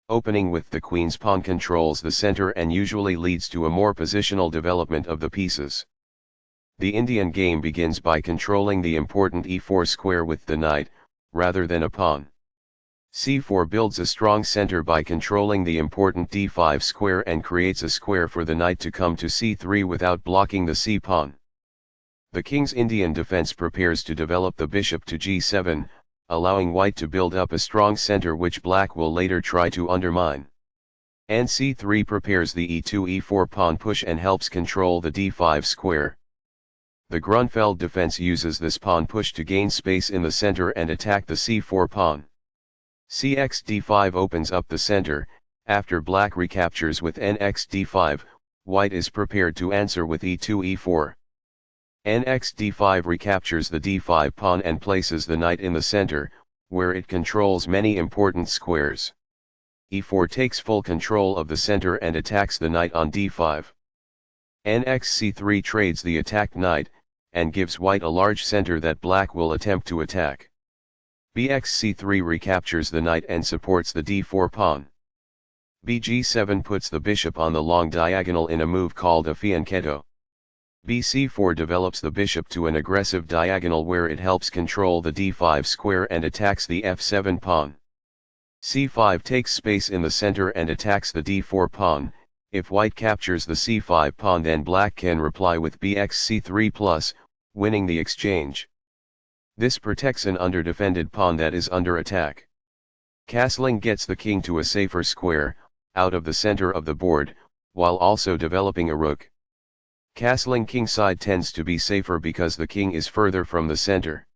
Opening with the queen's pawn controls the center and usually leads to a more positional development of the pieces. The Indian game begins by controlling the important e4 square with the knight, rather than a pawn. c4 builds a strong center by controlling the important d5 square and creates a square for the knight to come to c3 without blocking the c-pawn. The king's Indian defense prepares to develop the bishop to g7, allowing white to build up a strong center which black will later try to undermine. And c3 prepares the e2-e4 pawn push and helps control the d5 square. The Grunfeld defense uses this pawn push to gain space in the center and attack the c4 pawn. Cx d5 opens up the center. After black recaptures with nx d5, white is prepared to answer with e2-e4. Nx d5 recaptures the d5 pawn and places the knight in the center, where it controls many important squares. e4 takes full control of the center and attacks the knight on d5. Nx c3 trades the attacked knight, and gives white a large center that black will attempt to attack. Bx c3 recaptures the knight and supports the d4 pawn. Bg7 puts the bishop on the long diagonal in a move called a fianchetto. Bc4 develops the bishop to an aggressive diagonal where it helps control the d5 square and attacks the f7 pawn. c5 takes space in the center and attacks the d4 pawn. If white captures the c5 pawn, then black can reply with bx c3+, winning the exchange. This protects an underdefended pawn that is under attack. Castling gets the king to a safer square, out of the center of the board, while also developing a rook. Castling kingside tends to be safer because the king is further from the center.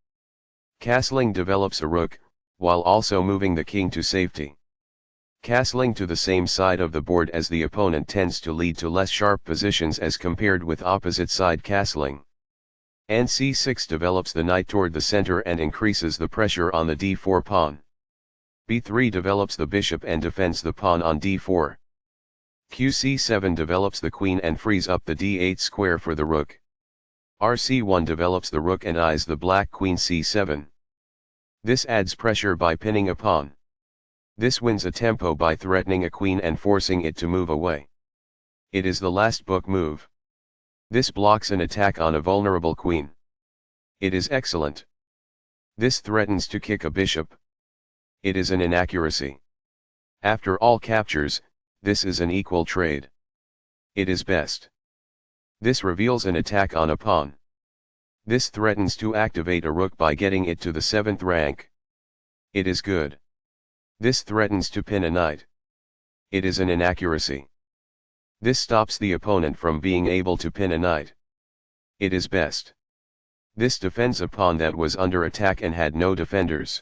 Castling develops a rook, while also moving the king to safety. Castling to the same side of the board as the opponent tends to lead to less sharp positions as compared with opposite side castling. And c6 develops the knight toward the center and increases the pressure on the d4 pawn. b3 develops the bishop and defends the pawn on d4. qc7 develops the queen and frees up the d8 square for the rook. rc1 develops the rook and eyes the black queen c7. This adds pressure by pinning a pawn. This wins a tempo by threatening a queen and forcing it to move away. It is the last book move. This blocks an attack on a vulnerable queen. It is excellent. This threatens to kick a bishop. It is an inaccuracy. After all captures, this is an equal trade. It is best. This reveals an attack on a pawn. This threatens to activate a rook by getting it to the 7th rank. It is good. This threatens to pin a knight. It is an inaccuracy. This stops the opponent from being able to pin a knight. It is best. This defends a pawn that was under attack and had no defenders.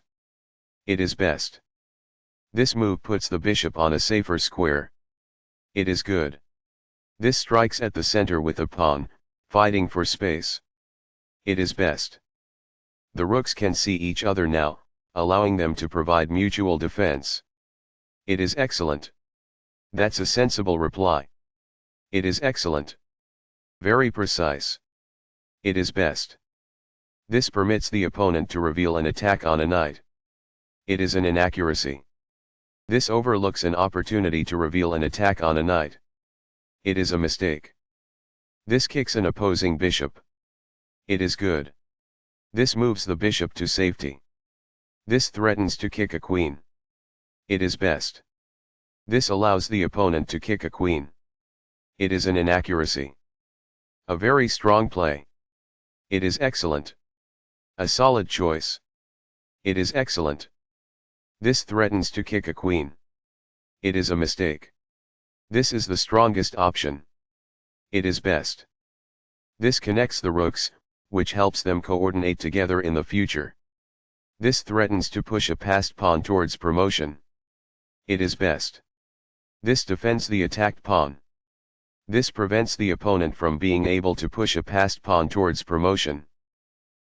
It is best. This move puts the bishop on a safer square. It is good. This strikes at the center with a pawn, fighting for space. It is best. The rooks can see each other now, allowing them to provide mutual defense. It is excellent. That's a sensible reply. It is excellent. Very precise. It is best. This permits the opponent to reveal an attack on a knight. It is an inaccuracy. This overlooks an opportunity to reveal an attack on a knight. It is a mistake. This kicks an opposing bishop. It is good. This moves the bishop to safety. This threatens to kick a queen. It is best. This allows the opponent to kick a queen. It is an inaccuracy. A very strong play. It is excellent. A solid choice. It is excellent. This threatens to kick a queen. It is a mistake. This is the strongest option. It is best. This connects the rooks, which helps them coordinate together in the future. This threatens to push a passed pawn towards promotion. It is best. This defends the attacked pawn. This prevents the opponent from being able to push a passed pawn towards promotion.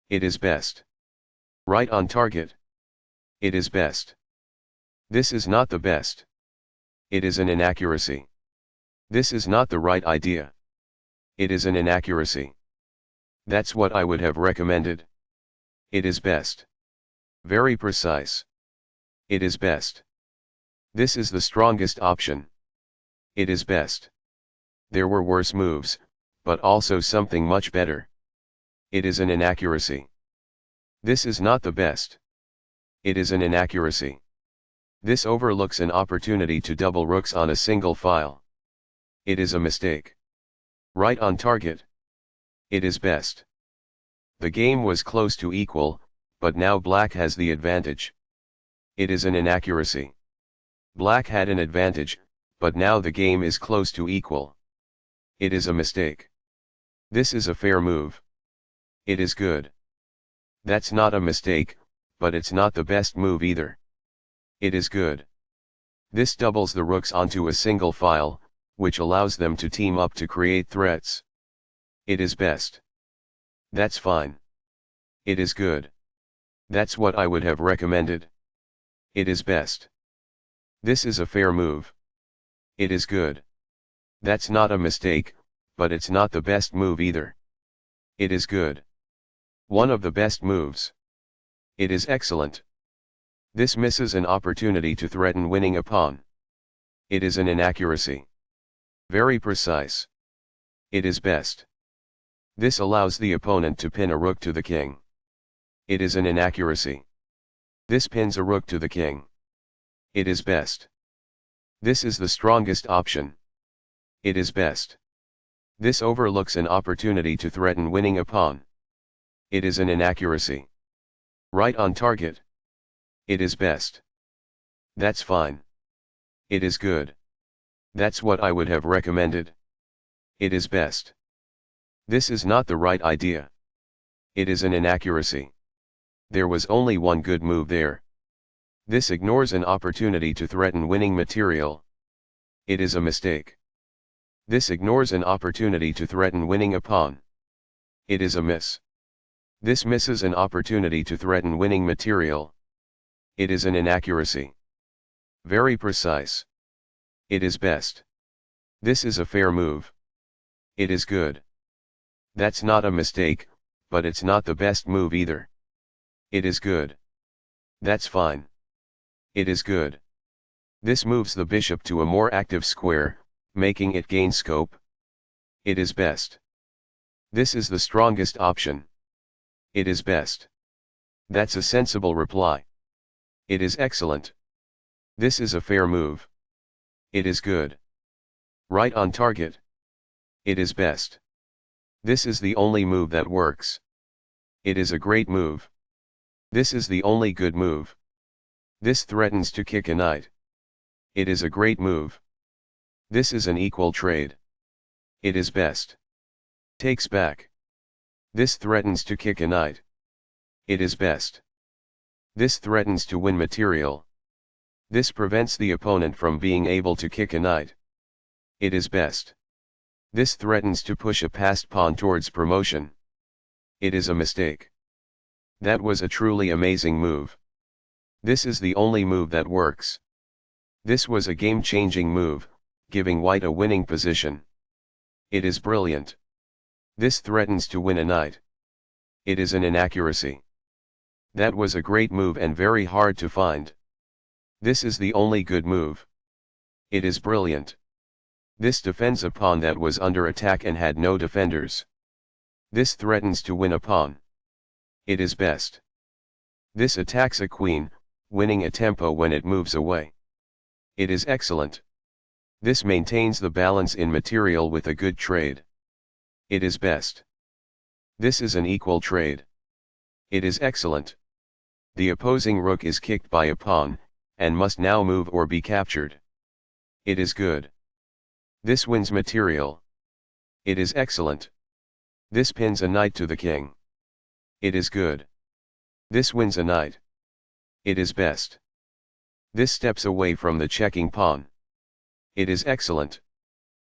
It is best. Right on target. It is best. This is not the best. It is an inaccuracy. This is not the right idea. It is an inaccuracy. That's what I would have recommended. It is best. Very precise. It is best. This is the strongest option. It is best. There were worse moves, but also something much better. It is an inaccuracy. This is not the best. It is an inaccuracy. This overlooks an opportunity to double rooks on a single file. It is a mistake. Right on target. It is best. The game was close to equal, but now black has the advantage. It is an inaccuracy. Black had an advantage, but now the game is close to equal. It is a mistake. This is a fair move. It is good. That's not a mistake, but it's not the best move either. It is good. This doubles the rooks onto a single file, which allows them to team up to create threats. It is best. That's fine. It is good. That's what I would have recommended. It is best. This is a fair move. It is good. That's not a mistake, but it's not the best move either. It is good. One of the best moves. It is excellent. This misses an opportunity to threaten winning a pawn. It is an inaccuracy. Very precise. It is best. This allows the opponent to pin a rook to the king. It is an inaccuracy. This pins a rook to the king. It is best. This is the strongest option. It is best. This overlooks an opportunity to threaten winning a pawn. It is an inaccuracy. Right on target. It is best. That's fine. It is good. That's what I would have recommended. It is best. This is not the right idea. It is an inaccuracy. There was only one good move there. This ignores an opportunity to threaten winning material. It is a mistake. This ignores an opportunity to threaten winning a pawn. It is a miss. This misses an opportunity to threaten winning material. It is an inaccuracy. Very precise. It is best. This is a fair move. It is good. That's not a mistake, but it's not the best move either. It is good. That's fine. It is good. This moves the bishop to a more active square, making it gain scope. It is best. This is the strongest option. It is best. That's a sensible reply. It is excellent. This is a fair move. It is good. Right on target. It is best. This is the only move that works. It is a great move. This is the only good move. This threatens to kick a knight. It is a great move. This is an equal trade. It is best. Takes back. This threatens to kick a knight. It is best. This threatens to win material. This prevents the opponent from being able to kick a knight. It is best. This threatens to push a passed pawn towards promotion. It is a mistake. That was a truly amazing move. This is the only move that works. This was a game-changing move, giving white a winning position. It is brilliant. This threatens to win a knight. It is an inaccuracy. That was a great move and very hard to find. This is the only good move. It is brilliant. This defends a pawn that was under attack and had no defenders. This threatens to win a pawn. It is best. This attacks a queen, winning a tempo when it moves away. It is excellent. This maintains the balance in material with a good trade. It is best. This is an equal trade. It is excellent. The opposing rook is kicked by a pawn, and must now move or be captured. It is good. This wins material. It is excellent. This pins a knight to the king. It is good. This wins a knight. It is best. This steps away from the checking pawn. It is excellent.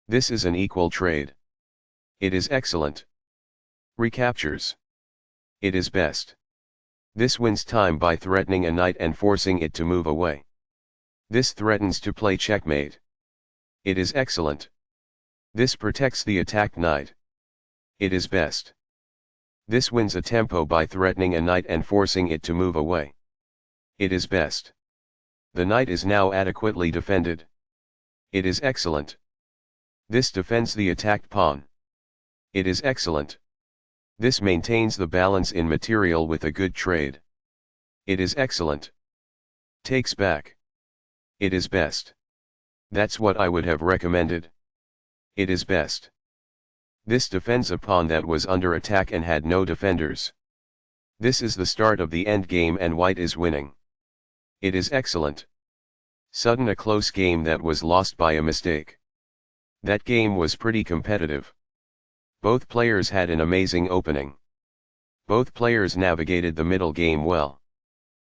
This is an equal trade. It is excellent. Recaptures. It is best. This wins time by threatening a knight and forcing it to move away. This threatens to play checkmate. It is excellent. This protects the attacked knight. It is best. This wins a tempo by threatening a knight and forcing it to move away. It is best. The knight is now adequately defended. It is excellent. This defends the attacked pawn. It is excellent. This maintains the balance in material with a good trade. It is excellent. Takes back. It is best. That's what I would have recommended. It is best. This defends a pawn that was under attack and had no defenders. This is the start of the endgame and white is winning. It is excellent. Sudden a close game that was lost by a mistake. That game was pretty competitive. Both players had an amazing opening. Both players navigated the middle game well.